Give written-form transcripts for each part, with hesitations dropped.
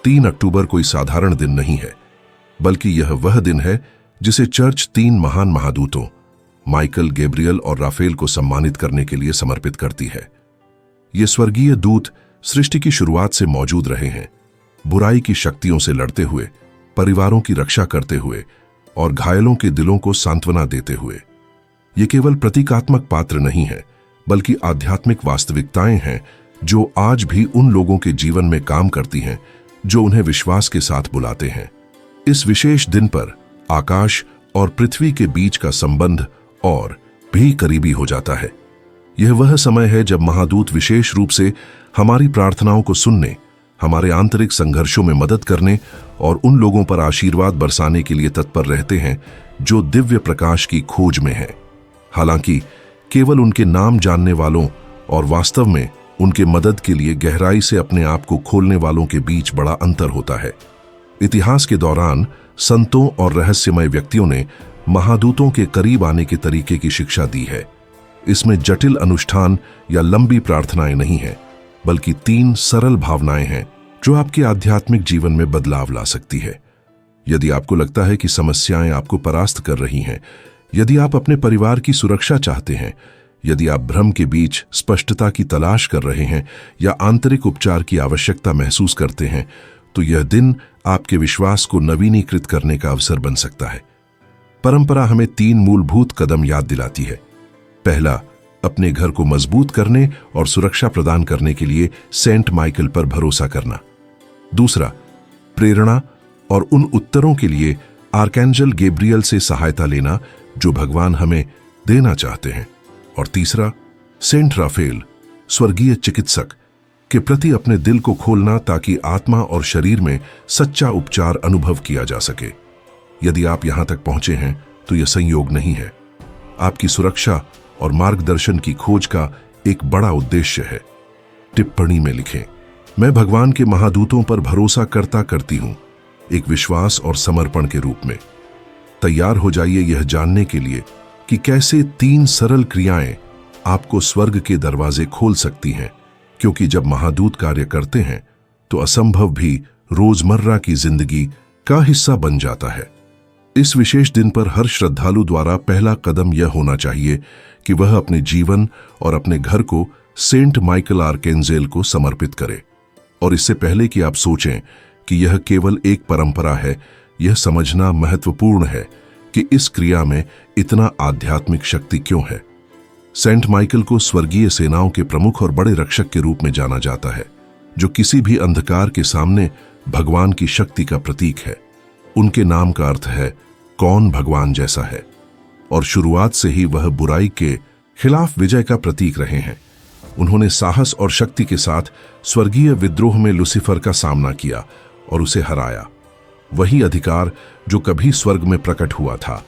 3 अक्टूबर कोई साधारण दिन नहीं है, बल्कि यह वह दिन है जिसे चर्च 3 महान महादूतों माइकल, गैब्रियल और राफेल को सम्मानित करने के लिए समर्पित करती है। ये स्वर्गीय दूत सृष्टि की शुरुआत से मौजूद रहे हैं, बुराई की शक्तियों से लड़ते हुए, परिवारों की रक्षा करते हुए और घायलों के दिलों को सांत्वना देते हुए। ये केवल प्रतीकात्मक पात्र नहीं है, बल्कि आध्यात्मिक वास्तविकताएं हैं जो आज भी उन लोगों के जीवन में काम करती हैं जो उन्हें विश्वास के साथ बुलाते हैं। इस विशेष दिन पर आकाश और पृथ्वी के बीच का संबंध और भी करीबी हो जाता है। यह वह समय है जब महादूत विशेष रूप से हमारी प्रार्थनाओं को सुनने, हमारे आंतरिक संघर्षों में मदद करने और उन लोगों पर आशीर्वाद बरसाने के लिए तत्पर रहते हैं जो दिव्य प्रकाश की खोज में हैं। हालांकि केवल उनके नाम जानने वालों और वास्तव में उनके मदद के लिए गहराई से अपने आप को खोलने वालों के बीच बड़ा अंतर होता है। इतिहास के दौरान संतों और रहस्यमय व्यक्तियों ने महादूतों के करीब आने के तरीके की शिक्षा दी है। इसमें जटिल अनुष्ठान या लंबी प्रार्थनाएं नहीं हैं, बल्कि 3 सरल भावनाएं हैं जो आपके आध्यात्मिक जीवन में बदलाव ला सकती है। यदि आपको लगता है कि समस्याएं आपको परास्त कर रही हैं, यदि आप अपने परिवार की सुरक्षा चाहते हैं, यदि आप भ्रम के बीच स्पष्टता की तलाश कर रहे हैं या आंतरिक उपचार की आवश्यकता महसूस करते हैं, तो यह दिन आपके विश्वास को नवीनीकृत करने का अवसर बन सकता है। परंपरा हमें 3 मूलभूत कदम याद दिलाती है। पहला, अपने घर को मजबूत करने और सुरक्षा प्रदान करने के लिए सेंट माइकल पर भरोसा करना। दूसरा, प्रेरणा और उन उत्तरों के लिए आर्कैंजल गैब्रियल से सहायता लेना जो भगवान हमें देना चाहते हैं। और तीसरा, सेंट राफेल, स्वर्गीय चिकित्सक, के प्रति अपने दिल को खोलना ताकि आत्मा और शरीर में सच्चा उपचार अनुभव किया जा सके। यदि आप यहां तक पहुंचे हैं तो यह संयोग नहीं है, आपकी सुरक्षा और मार्गदर्शन की खोज का एक बड़ा उद्देश्य है। टिप्पणी में लिखें, मैं भगवान के महादूतों पर भरोसा करती हूं, एक विश्वास और समर्पण के रूप में। तैयार हो जाइए यह जानने के लिए कि कैसे 3 सरल क्रियाएं आपको स्वर्ग के दरवाजे खोल सकती हैं, क्योंकि जब महादूत कार्य करते हैं तो असंभव भी रोजमर्रा की जिंदगी का हिस्सा बन जाता है। इस विशेष दिन पर हर श्रद्धालु द्वारा पहला कदम यह होना चाहिए कि वह अपने जीवन और अपने घर को सेंट माइकल आर्कैंजल को समर्पित करे। और इससे पहले कि आप सोचें कि यह केवल एक परंपरा है, यह समझना महत्वपूर्ण है कि इस क्रिया में इतना आध्यात्मिक शक्ति क्यों है। सेंट माइकल को स्वर्गीय सेनाओं के प्रमुख और बड़े रक्षक के रूप में जाना जाता है, जो किसी भी अंधकार के सामने भगवान की शक्ति का प्रतीक है। उनके नाम का अर्थ है कौन भगवान जैसा है, और शुरुआत से ही वह बुराई के खिलाफ विजय का प्रतीक रहे हैं। उन्होंने साहस और शक्ति के साथ स्वर्गीय विद्रोह में लूसीफर का सामना किया और उसे हराया। वही अधिकार जो कभी स्वर्ग में प्रकट हुआ था,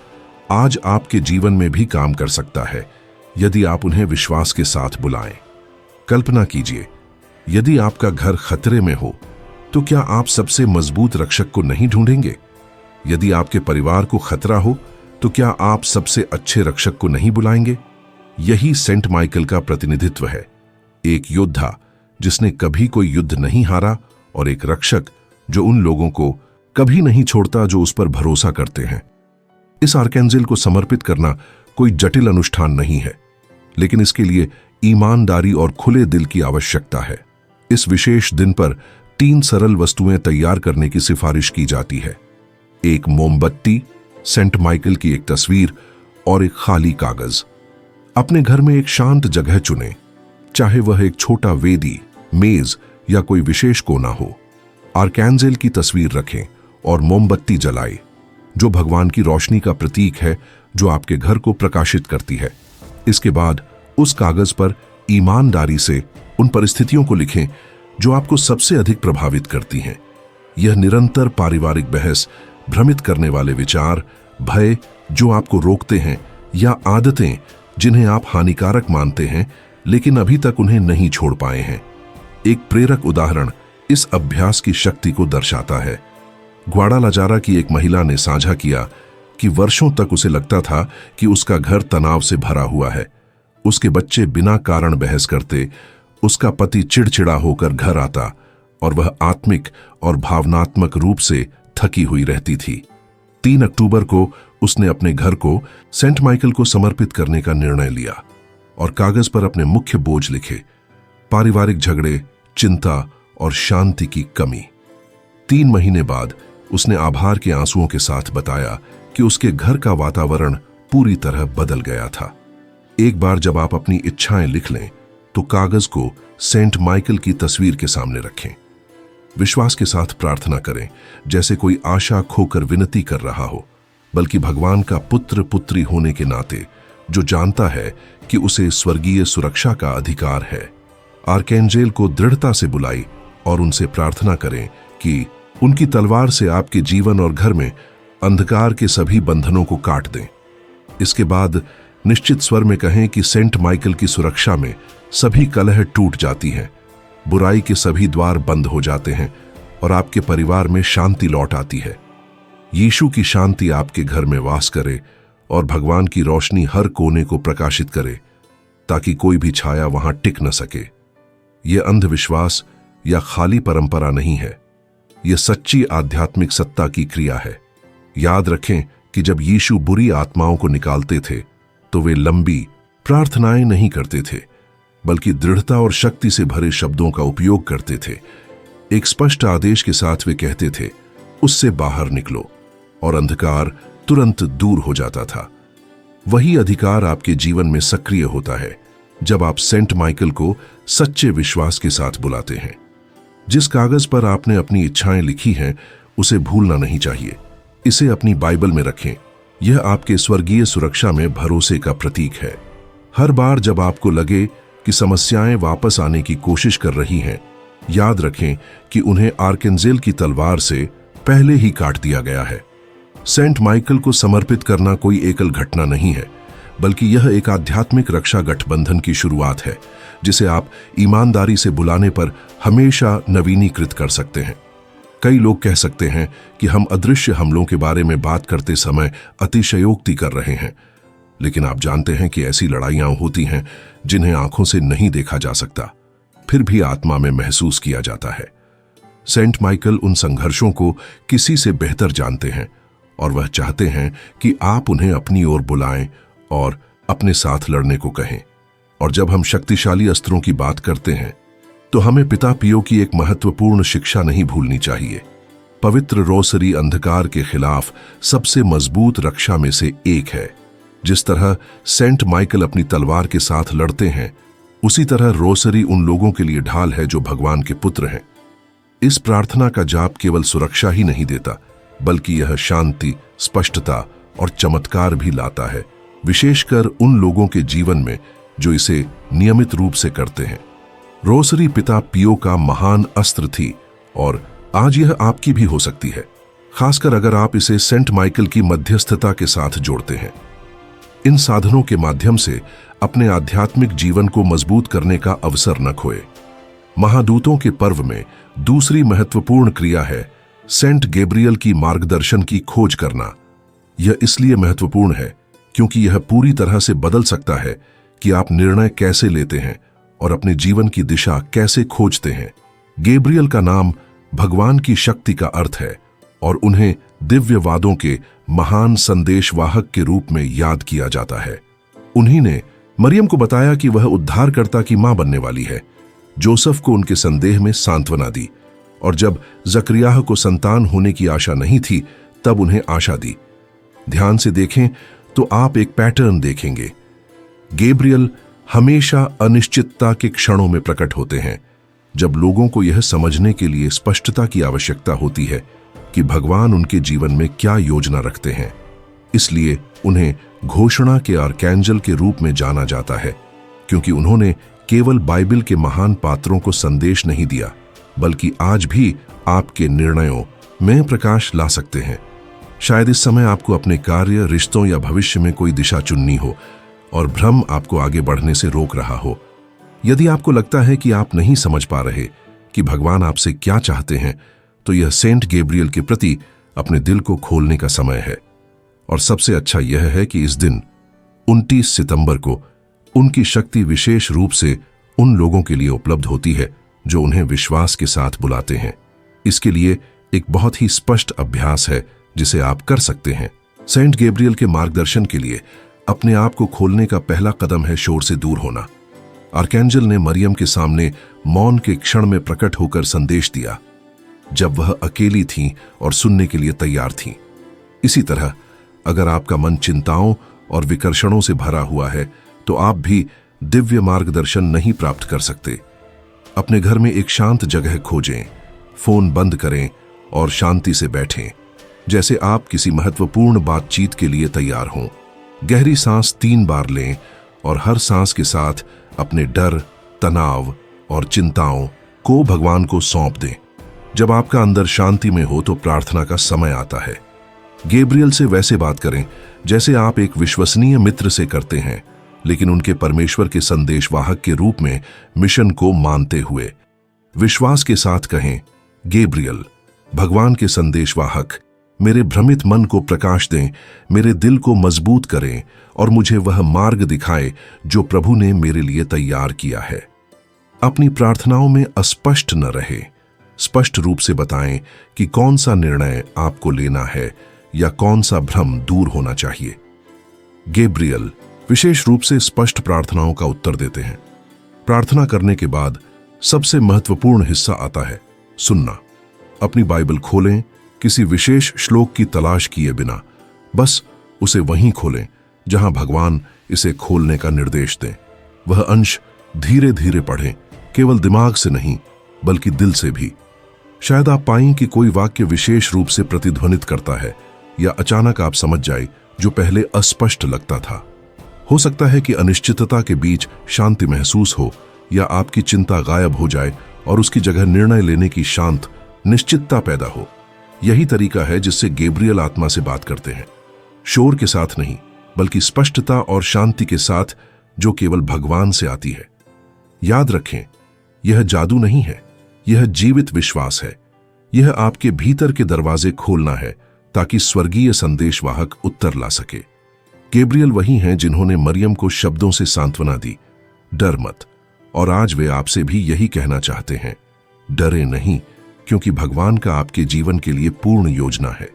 आज आपके जीवन में भी काम कर सकता है यदि आप उन्हें विश्वास के साथ बुलाएं। कल्पना कीजिए, यदि आपका घर खतरे में हो तो क्या आप सबसे मजबूत रक्षक को नहीं ढूंढेंगे? यदि आपके परिवार को खतरा हो तो क्या आप सबसे अच्छे रक्षक को नहीं बुलाएंगे? यही सेंट माइकल का प्रतिनिधित्व है, एक योद्धा जिसने कभी कोई युद्ध नहीं हारा और एक रक्षक जो उन लोगों को कभी नहीं छोड़ता जो उस पर भरोसा करते हैं। इस आर्कैंजल को समर्पित करना कोई जटिल अनुष्ठान नहीं है, लेकिन इसके लिए ईमानदारी और खुले दिल की आवश्यकता है। इस विशेष दिन पर 3 सरल वस्तुएं तैयार करने की सिफारिश की जाती है। एक मोमबत्ती, सेंट माइकल की एक तस्वीर और एक खाली कागज। अपने घर में एक शांत जगह चुनें, चाहे वह एक छोटा वेदी, मेज या कोई विशेष कोना हो। आर्कैंजल की तस्वीर रखें और मोमबत्ती जलाएं, जो भगवान की रोशनी का प्रतीक है जो आपके घर को प्रकाशित करती है। इसके बाद उस कागज पर ईमानदारी से उन परिस्थितियों को लिखें जो आपको सबसे अधिक प्रभावित करती हैं। यह निरंतर पारिवारिक बहस, भ्रमित करने वाले विचार, भय जो आपको रोकते हैं, या आदतें जिन्हें आप हानिकारक मानते हैं लेकिन अभी तक उन्हें नहीं छोड़ पाए हैं। एक प्रेरक उदाहरण इस अभ्यास की शक्ति को दर्शाता है। ग्वाडालाजारा की एक महिला ने साझा किया कि वर्षों तक उसे लगता था कि उसका घर तनाव से भरा हुआ है। उसके बच्चे बिना कारण बहस करते, उसका पति चिड़चिड़ा होकर घर आता और वह आत्मिक और भावनात्मक रूप से थकी हुई रहती थी। 3 अक्टूबर को उसने अपने घर को सेंट माइकल को समर्पित करने का निर्णय लिया और कागज पर अपने मुख्य बोझ लिखे: पारिवारिक झगड़े, चिंता और शांति की कमी। 3 महीने बाद उसने आभार के आंसुओं के साथ बताया कि उसके घर का वातावरण पूरी तरह बदल गया था। एक बार जब आप अपनी इच्छाएं लिख लें तो कागज को सेंट माइकल की तस्वीर के सामने रखें। विश्वास के साथ प्रार्थना करें, जैसे कोई आशा खोकर विनती कर रहा हो, बल्कि भगवान का पुत्र पुत्री होने के नाते जो जानता है कि उसे स्वर्गीय सुरक्षा का अधिकार है। आर्कएंजेल को दृढ़ता से बुलाई और उनसे प्रार्थना करें कि उनकी तलवार से आपके जीवन और घर में अंधकार के सभी बंधनों को काट दें। इसके बाद निश्चित स्वर में कहें कि सेंट माइकल की सुरक्षा में सभी कलह टूट जाती हैं, बुराई के सभी द्वार बंद हो जाते हैं और आपके परिवार में शांति लौट आती है। यीशु की शांति आपके घर में वास करे और भगवान की रोशनी हर कोने को प्रकाशित करे, ताकि कोई भी छाया वहां टिक न सके। यह अंधविश्वास या खाली परंपरा नहीं है, यह सच्ची आध्यात्मिक सत्ता की क्रिया है। याद रखें कि जब यीशु बुरी आत्माओं को निकालते थे तो वे लंबी प्रार्थनाएं नहीं करते थे, बल्कि दृढ़ता और शक्ति से भरे शब्दों का उपयोग करते थे। एक स्पष्ट आदेश के साथ वे कहते थे, उससे बाहर निकलो, और अंधकार तुरंत दूर हो जाता था। वही अधिकार आपके जीवन में सक्रिय होता है जब आप सेंट माइकल को सच्चे विश्वास के साथ बुलाते हैं। जिस कागज पर आपने अपनी इच्छाएं लिखी हैं, उसे भूलना नहीं चाहिए। इसे अपनी बाइबल में रखें। यह आपके स्वर्गीय सुरक्षा में भरोसे का प्रतीक है। हर बार जब आपको लगे कि समस्याएं वापस आने की कोशिश कर रही हैं, याद रखें कि उन्हें आर्कएंजेल की तलवार से पहले ही काट दिया गया है। सेंट माइकल को समर्पित करना कोई एकल घटना नहीं है, बल्कि यह एक आध्यात्मिक रक्षा गठबंधन की शुरुआत है, जिसे आप ईमानदारी से बुलाने पर हमेशा नवीनीकृत कर सकते हैं। कई लोग कह सकते हैं कि हम अदृश्य हमलों के बारे में बात करते समय अतिशयोक्ति कर रहे हैं, लेकिन आप जानते हैं कि ऐसी लड़ाइयां होती हैं जिन्हें आंखों से नहीं देखा जा सकता, फिर भी आत्मा में महसूस किया जाता है। सेंट माइकल उन संघर्षों को किसी से बेहतर जानते हैं और वह चाहते हैं कि आप उन्हें अपनी ओर बुलाएं और अपने साथ लड़ने को कहें। और जब हम शक्तिशाली अस्त्रों की बात करते हैं तो हमें पिता पियो की एक महत्वपूर्ण शिक्षा नहीं भूलनी चाहिए। पवित्र रोसरी अंधकार के खिलाफ सबसे मजबूत रक्षा में से एक है। जिस तरह सेंट माइकल अपनी तलवार के साथ लड़ते हैं, उसी तरह रोसरी उन लोगों के लिए ढाल है जो भगवान के पुत्र हैं। इस प्रार्थना का जाप केवल सुरक्षा ही नहीं देता, बल्कि यह शांति, स्पष्टता और चमत्कार भी लाता है, विशेषकर उन लोगों के जीवन में जो इसे नियमित रूप से करते हैं। रोसरी पिता पियो का महान अस्त्र थी और आज यह आपकी भी हो सकती है, खासकर अगर आप इसे सेंट माइकल की मध्यस्थता के साथ जोड़ते हैं। इन साधनों के माध्यम से अपने आध्यात्मिक जीवन को मजबूत करने का अवसर न खोए। महादूतों के पर्व में दूसरी महत्वपूर्ण क्रिया है सेंट गैब्रियल की मार्गदर्शन की खोज करना। यह इसलिए महत्वपूर्ण है क्योंकि यह पूरी तरह से बदल सकता है कि आप निर्णय कैसे लेते हैं और अपने जीवन की दिशा कैसे खोजते हैं। गैब्रियल का नाम भगवान की शक्ति का अर्थ है और उन्हें दिव्यवादों के महान संदेशवाहक के रूप में याद किया जाता है। उन्हीं ने मरियम को बताया कि वह उद्धारकर्ता की मां बनने वाली है, जोसेफ को उनके संदेह में सांत्वना दी, और जब जकरियाह को संतान होने की आशा नहीं थी तब उन्हें आशा दी। ध्यान से देखें तो आप एक पैटर्न देखेंगे। गैब्रियल हमेशा अनिश्चितता के क्षणों में प्रकट होते हैं, जब लोगों को यह समझने के लिए स्पष्टता की आवश्यकता होती है कि भगवान उनके जीवन में क्या योजना रखते हैं। इसलिए उन्हें घोषणा के आर्कएंजल के रूप में जाना जाता है, क्योंकि उन्होंने केवल बाइबल के महान पात्रों को संदेश नहीं दिया, बल्कि आज भी आपके निर्णयों में प्रकाश ला सकते हैं। शायद इस समय आपको अपने कार्य, रिश्तों या भविष्य में कोई दिशा चुननी हो और भ्रम आपको आगे बढ़ने से रोक रहा हो। यदि आपको लगता है कि आप नहीं समझ पा रहे कि भगवान आपसे क्या चाहते हैं, तो यह सेंट गैब्रियल के प्रति अपने दिल को खोलने का समय है। और सबसे अच्छा यह है कि इस दिन 29 सितंबर को उनकी शक्ति विशेष रूप से उन लोगों के लिए उपलब्ध होती है जो उन्हें विश्वास के साथ बुलाते हैं। इसके लिए एक बहुत ही स्पष्ट अभ्यास है जिसे आप कर सकते हैं। सेंट गैब्रियल के मार्गदर्शन के लिए अपने आप को खोलने का पहला कदम है शोर से दूर होना। आर्कैंजल ने मरियम के सामने मौन के क्षण में प्रकट होकर संदेश दिया, जब वह अकेली थी और सुनने के लिए तैयार थी। इसी तरह अगर आपका मन चिंताओं और विकर्षणों से भरा हुआ है तो आप भी दिव्य मार्गदर्शन नहीं प्राप्त कर सकते। अपने घर में एक शांत जगह खोजें, फोन बंद करें और शांति से बैठें, जैसे आप किसी महत्वपूर्ण बातचीत के लिए तैयार हों। गहरी सांस 3 बार लें और हर सांस के साथ अपने डर, तनाव और चिंताओं को भगवान को सौंप दें। जब आपका अंदर शांति में हो तो प्रार्थना का समय आता है। गैब्रियल से वैसे बात करें जैसे आप एक विश्वसनीय मित्र से करते हैं, लेकिन उनके परमेश्वर के संदेशवाहक के रूप में मिशन को मानते हुए। विश्वास के साथ कहें, गैब्रियल, भगवान के संदेशवाहक, मेरे भ्रमित मन को प्रकाश दें, मेरे दिल को मजबूत करें और मुझे वह मार्ग दिखाएं जो प्रभु ने मेरे लिए तैयार किया है। अपनी प्रार्थनाओं में अस्पष्ट न रहे, स्पष्ट रूप से बताएं कि कौन सा निर्णय आपको लेना है या कौन सा भ्रम दूर होना चाहिए। गैब्रियल विशेष रूप से स्पष्ट प्रार्थनाओं का उत्तर देते हैं। प्रार्थना करने के बाद सबसे महत्वपूर्ण हिस्सा आता है सुनना। अपनी बाइबल खोलें, किसी विशेष श्लोक की तलाश किए बिना बस उसे वहीं खोलें जहां भगवान इसे खोलने का निर्देश दें। वह अंश धीरे धीरे पढ़ें, केवल दिमाग से नहीं बल्कि दिल से भी। शायद आप पाएं कि कोई वाक्य विशेष रूप से प्रतिध्वनित करता है या अचानक आप समझ जाए जो पहले अस्पष्ट लगता था। हो सकता है कि अनिश्चितता के बीच शांति महसूस हो या आपकी चिंता गायब हो जाए और उसकी जगह निर्णय लेने की शांत निश्चितता पैदा हो। यही तरीका है जिससे गैब्रियल आत्मा से बात करते हैं, शोर के साथ नहीं बल्कि स्पष्टता और शांति के साथ जो केवल भगवान से आती है। याद रखें, यह जादू नहीं है, यह जीवित विश्वास है। यह आपके भीतर के दरवाजे खोलना है ताकि स्वर्गीय संदेशवाहक उत्तर ला सके। गैब्रियल वही हैं जिन्होंने मरियम को शब्दों से सांत्वना दी, डर मत। और आज वे आपसे भी यही कहना चाहते हैं, डरे नहीं, क्योंकि भगवान का आपके जीवन के लिए पूर्ण योजना है।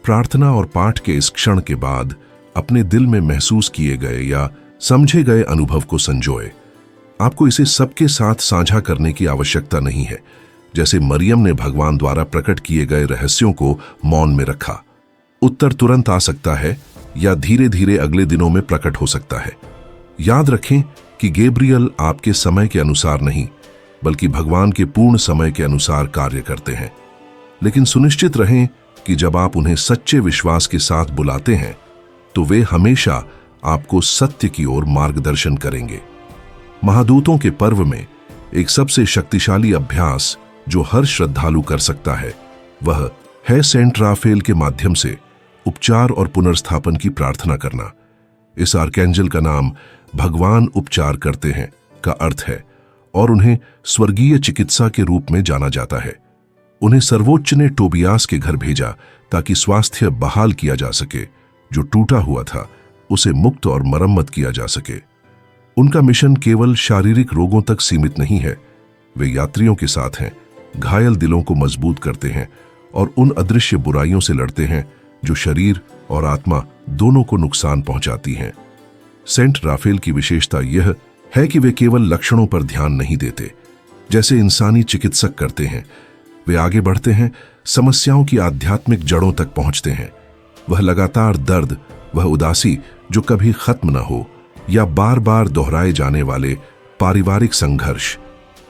प्रार्थना और पाठ के इस क्षण के बाद अपने दिल में महसूस किए गए या समझे गए अनुभव को संजोए। आपको इसे सबके साथ साझा करने की आवश्यकता नहीं है। जैसे मरियम ने भगवान द्वारा प्रकट किए गए रहस्यों को मौन में रखा। उत्तर तुरंत आ सकता है या धीरे धीरे अगले दिनों में प्रकट हो सकता है। याद रखें कि गैब्रियल आपके समय के अनुसार नहीं बल्कि भगवान के पूर्ण समय के अनुसार कार्य करते हैं। लेकिन सुनिश्चित रहें कि जब आप उन्हें सच्चे विश्वास के साथ बुलाते हैं तो वे हमेशा आपको सत्य की ओर मार्गदर्शन करेंगे। महादूतों के पर्व में एक सबसे शक्तिशाली अभ्यास जो हर श्रद्धालु कर सकता है वह है सेंट राफेल के माध्यम से उपचार और पुनर्स्थापन की प्रार्थना करना। इस आर्कैंजल का नाम भगवान उपचार करते हैं का अर्थ है और उन्हें स्वर्गीय चिकित्सा के रूप में जाना जाता है। उन्हें सर्वोच्च ने टोबियास के घर भेजा ताकि स्वास्थ्य बहाल किया जा सके, जो टूटा हुआ था उसे मुक्त और मरम्मत किया जा सके। उनका मिशन केवल शारीरिक रोगों तक सीमित नहीं है, वे यात्रियों के साथ हैं, घायल दिलों को मजबूत करते हैं और उन अदृश्य बुराइयों से लड़ते हैं जो शरीर और आत्मा दोनों को नुकसान पहुंचाती हैं। सेंट राफेल की विशेषता यह है कि वे केवल लक्षणों पर ध्यान नहीं देते जैसे इंसानी चिकित्सक करते हैं। वे आगे बढ़ते हैं, समस्याओं की आध्यात्मिक जड़ों तक पहुंचते हैं। वह लगातार दर्द, वह उदासी जो कभी खत्म न हो या बार बार दोहराए जाने वाले पारिवारिक संघर्ष,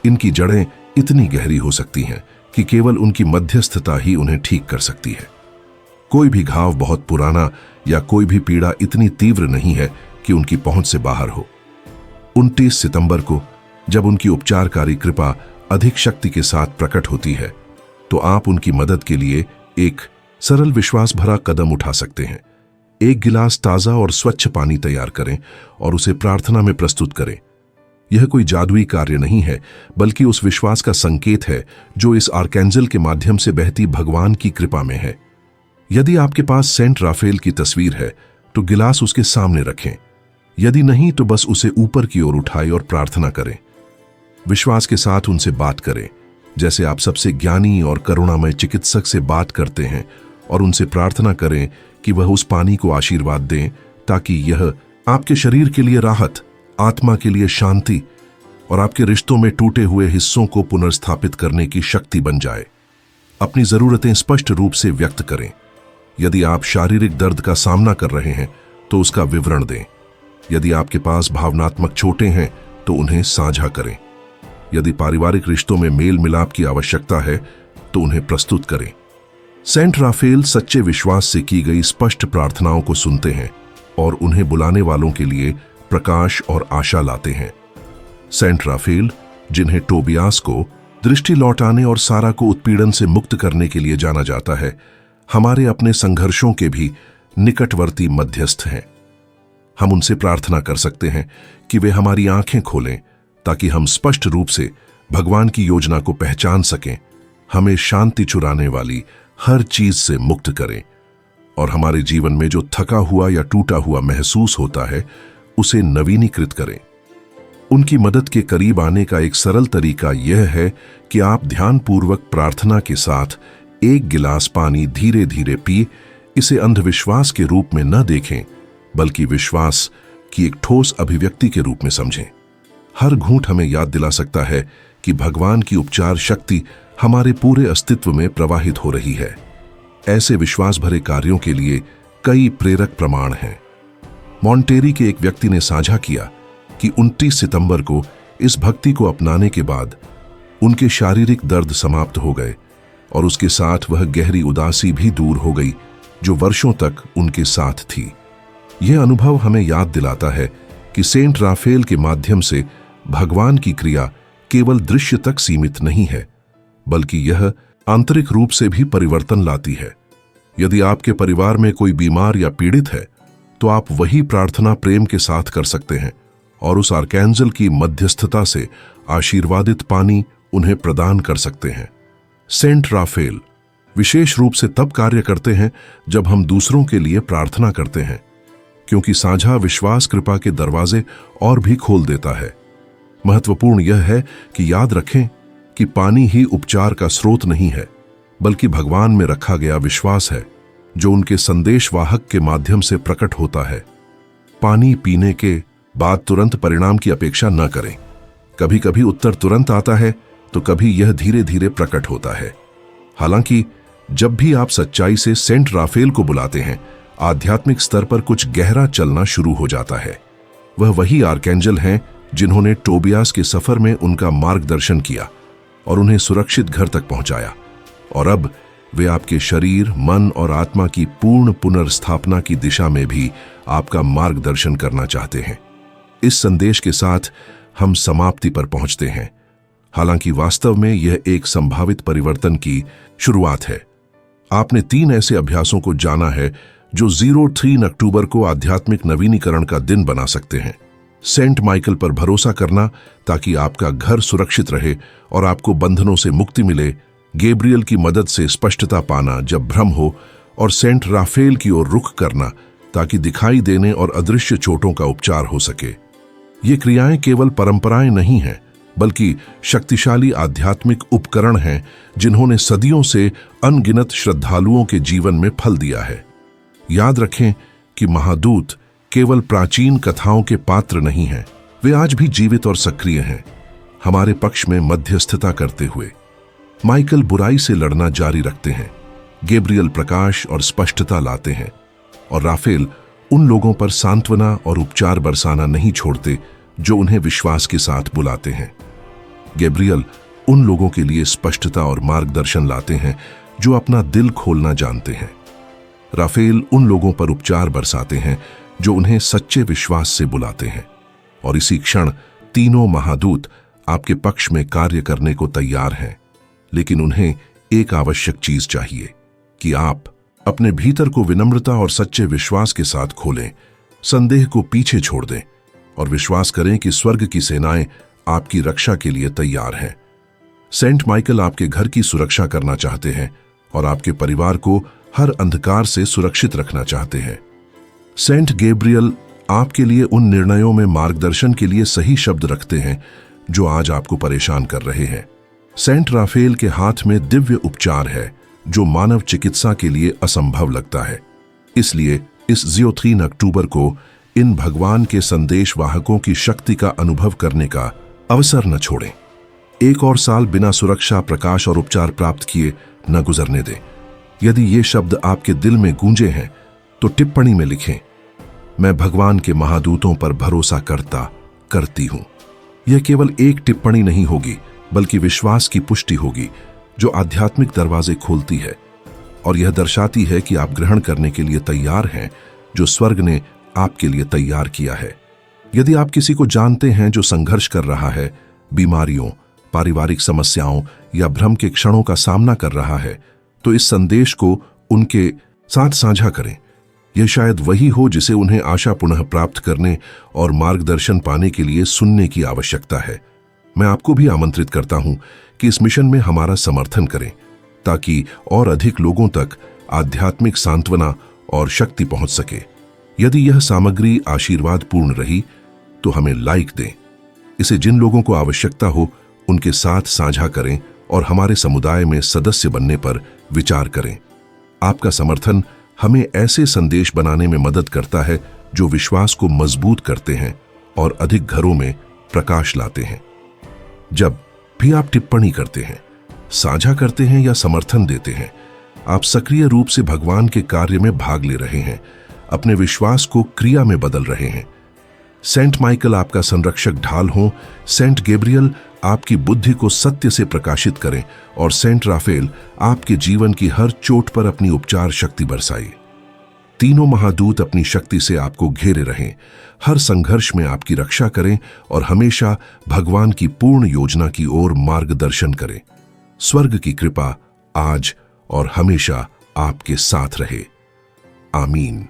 इनकी जड़ें इतनी गहरी हो सकती हैं कि केवल उनकी मध्यस्थता ही उन्हें ठीक कर सकती है। कोई भी घाव बहुत पुराना या कोई भी पीड़ा इतनी तीव्र नहीं है कि उनकी पहुंच से बाहर हो। 29 सितंबर को जब उनकी उपचारकारी कृपा अधिक शक्ति के साथ प्रकट होती है तो आप उनकी मदद के लिए एक सरल विश्वास भरा कदम उठा सकते हैं। एक गिलास ताज़ा और स्वच्छ पानी तैयार करें और उसे प्रार्थना में प्रस्तुत करें। यह कोई जादुई कार्य नहीं है बल्कि उस विश्वास का संकेत है जो इस आर्कैंजल के माध्यम से बहती भगवान की कृपा में है। यदि आपके पास सेंट राफेल की तस्वीर है तो गिलास उसके सामने रखें, यदि नहीं तो बस उसे ऊपर की ओर उठाएं और प्रार्थना करें। विश्वास के साथ उनसे बात करें, जैसे आप सबसे ज्ञानी और करुणामय चिकित्सक से बात करते हैं और उनसे प्रार्थना करें कि वह उस पानी को आशीर्वाद दें ताकि यह आपके शरीर के लिए राहत, आत्मा के लिए शांति और आपके रिश्तों में टूटे हुए हिस्सों को पुनर्स्थापित करने की शक्ति बन जाए। अपनी जरूरतें स्पष्ट रूप से व्यक्त करें। यदि आप शारीरिक दर्द का सामना कर रहे हैं तो उसका विवरण दें। यदि आपके पास भावनात्मक चोटें हैं तो उन्हें साझा करें। यदि पारिवारिक रिश्तों में मेल मिलाप की आवश्यकता है तो उन्हें प्रस्तुत करें। सेंट राफेल सच्चे विश्वास से की गई स्पष्ट प्रार्थनाओं को सुनते हैं और उन्हें बुलाने वालों के लिए प्रकाश और आशा लाते हैं। सेंट राफेल, जिन्हें टोबियास को दृष्टि लौटाने और सारा को उत्पीड़न से मुक्त करने के लिए जाना जाता है, हमारे अपने संघर्षों के भी निकटवर्ती मध्यस्थ हैं। हम उनसे प्रार्थना कर सकते हैं कि वे हमारी आंखें खोलें ताकि हम स्पष्ट रूप से भगवान की योजना को पहचान सकें, हमें शांति चुराने वाली हर चीज से मुक्त करें और हमारे जीवन में जो थका हुआ या टूटा हुआ महसूस होता है उसे नवीनीकृत करें। उनकी मदद के करीब आने का एक सरल तरीका यह है कि आप ध्यानपूर्वक प्रार्थना के साथ एक गिलास पानी धीरे धीरे पिए। इसे अंधविश्वास के रूप में न देखें बल्कि विश्वास की एक ठोस अभिव्यक्ति के रूप में समझें। हर घूंट हमें याद दिला सकता है कि भगवान की उपचार शक्ति हमारे पूरे अस्तित्व में प्रवाहित हो रही है। ऐसे विश्वास भरे कार्यों के लिए कई प्रेरक प्रमाण हैं। मॉन्टेरी के एक व्यक्ति ने साझा किया कि 29 सितंबर को इस भक्ति को अपनाने के बाद उनके शारीरिक दर्द समाप्त हो गए और उसके साथ वह गहरी उदासी भी दूर हो गई जो वर्षों तक उनके साथ थी। यह अनुभव हमें याद दिलाता है कि सेंट राफेल के माध्यम से भगवान की क्रिया केवल दृश्य तक सीमित नहीं है बल्कि यह आंतरिक रूप से भी परिवर्तन लाती है। यदि आपके परिवार में कोई बीमार या पीड़ित है तो आप वही प्रार्थना प्रेम के साथ कर सकते हैं और उस आर्कैंजल की मध्यस्थता से आशीर्वादित पानी उन्हें प्रदान कर सकते हैं। सेंट राफेल विशेष रूप से तब कार्य करते हैं जब हम दूसरों के लिए प्रार्थना करते हैं, क्योंकि साझा विश्वास कृपा के दरवाजे और भी खोल देता है। महत्वपूर्ण यह है कि याद रखें कि पानी ही उपचार का स्रोत नहीं है बल्कि भगवान में रखा गया विश्वास है जो उनके संदेशवाहक के माध्यम से प्रकट होता है। पानी पीने के बाद तुरंत परिणाम की अपेक्षा न करें। कभी कभी उत्तर तुरंत आता है तो कभी यह धीरे धीरे प्रकट होता है। हालांकि जब भी आप सच्चाई से सेंट राफेल को बुलाते हैं, आध्यात्मिक स्तर पर कुछ गहरा चलना शुरू हो जाता है। वह वही आर्कैंजल हैं जिन्होंने टोबियास के सफर में उनका मार्गदर्शन किया और उन्हें सुरक्षित घर तक पहुंचाया, और अब वे आपके शरीर, मन और आत्मा की पूर्ण पुनर्स्थापना की दिशा में भी आपका मार्गदर्शन करना चाहते हैं। इस संदेश के साथ हम समाप्ति पर पहुंचते हैं। हालांकि वास्तव में यह एक संभावित परिवर्तन की शुरुआत है। आपने 3 ऐसे अभ्यासों को जाना है जो 03 अक्टूबर को आध्यात्मिक नवीनीकरण का दिन बना सकते हैं। सेंट माइकल पर भरोसा करना ताकि आपका घर सुरक्षित रहे और आपको बंधनों से मुक्ति मिले, गैब्रियल की मदद से स्पष्टता पाना जब भ्रम हो, और सेंट राफेल की ओर रुख करना ताकि दिखाई देने और अदृश्य चोटों का उपचार हो सके। ये क्रियाएं केवल परंपराएं नहीं हैं बल्कि शक्तिशाली आध्यात्मिक उपकरण हैं जिन्होंने सदियों से अनगिनत श्रद्धालुओं के जीवन में फल दिया है। याद रखें कि महादूत केवल प्राचीन कथाओं के पात्र नहीं हैं, वे आज भी जीवित और सक्रिय हैं, हमारे पक्ष में मध्यस्थता करते हुए। माइकल बुराई से लड़ना जारी रखते हैं, गैब्रियल प्रकाश और स्पष्टता लाते हैं, और राफेल उन लोगों पर सांत्वना और उपचार बरसाना नहीं छोड़ते जो उन्हें विश्वास के साथ बुलाते हैं। गैब्रियल उन लोगों के लिए स्पष्टता और मार्गदर्शन लाते हैं जो अपना दिल खोलना जानते हैं। राफेल उन लोगों पर उपचार बरसाते हैं जो उन्हें सच्चे विश्वास से बुलाते हैं, और इसी क्षण तीनों महादूत आपके पक्ष में कार्य करने को तैयार हैं। लेकिन उन्हें एक आवश्यक चीज चाहिए कि आप अपने भीतर को विनम्रता और सच्चे विश्वास के साथ खोलें, संदेह को पीछे छोड़ दें और विश्वास करें कि स्वर्ग की सेनाएं आपकी रक्षा के लिए तैयार हैं। सेंट माइकल आपके घर की सुरक्षा करना चाहते हैं और आपके परिवार को हर अंधकार से सुरक्षित रखना चाहते हैं। सेंट गैब्रियल आपके लिए उन निर्णयों में मार्गदर्शन के लिए सही शब्द रखते हैं जो आज आपको परेशान कर रहे हैं। सेंट राफेल के हाथ में दिव्य उपचार है जो मानव चिकित्सा के लिए असंभव लगता है। इसलिए इस 3 अक्टूबर को इन भगवान के संदेशवाहकों की शक्ति का अनुभव करने का अवसर न छोड़ें। एक और साल बिना सुरक्षा, प्रकाश और उपचार प्राप्त किए न गुजरने दें। यदि ये शब्द आपके दिल में गूंजे हैं तो टिप्पणी में लिखें, मैं भगवान के महादूतों पर भरोसा करती हूं। यह केवल एक टिप्पणी नहीं होगी, बल्कि विश्वास की पुष्टि होगी जो आध्यात्मिक दरवाजे खोलती है और यह दर्शाती है कि आप ग्रहण करने के लिए तैयार हैं जो स्वर्ग ने आपके लिए तैयार किया है। यदि आप किसी को जानते हैं जो संघर्ष कर रहा है, बीमारियों, पारिवारिक समस्याओं या भ्रम के क्षणों का सामना कर रहा है, तो इस संदेश को उनके साथ साझा करें। यह शायद वही हो जिसे उन्हें आशा पुनः प्राप्त करने और मार्गदर्शन पाने के लिए सुनने की आवश्यकता है। मैं आपको भी आमंत्रित करता हूं कि इस मिशन में हमारा समर्थन करें ताकि और अधिक लोगों तक आध्यात्मिक सांत्वना और शक्ति पहुंच सके। यदि यह सामग्री आशीर्वादपूर्ण रही तो हमें लाइक दें, इसे जिन लोगों को आवश्यकता हो उनके साथ साझा करें और हमारे समुदाय में सदस्य बनने पर विचार करें। आपका समर्थन हमें ऐसे संदेश बनाने में मदद करता है जो विश्वास को मजबूत करते हैं और अधिक घरों में प्रकाश लाते हैं। जब भी आप टिप्पणी करते हैं, साझा करते हैं या समर्थन देते हैं, आप सक्रिय रूप से भगवान के कार्य में भाग ले रहे हैं, अपने विश्वास को क्रिया में बदल रहे हैं। सेंट माइकल आपका संरक्षक ढाल हो, सेंट गैब्रियल आपकी बुद्धि को सत्य से प्रकाशित करें और सेंट राफेल आपके जीवन की हर चोट पर अपनी उपचार शक्ति बरसाए। तीनों महादूत अपनी शक्ति से आपको घेरे रहें, हर संघर्ष में आपकी रक्षा करें और हमेशा भगवान की पूर्ण योजना की ओर मार्गदर्शन करें। स्वर्ग की कृपा आज और हमेशा आपके साथ रहे। आमीन।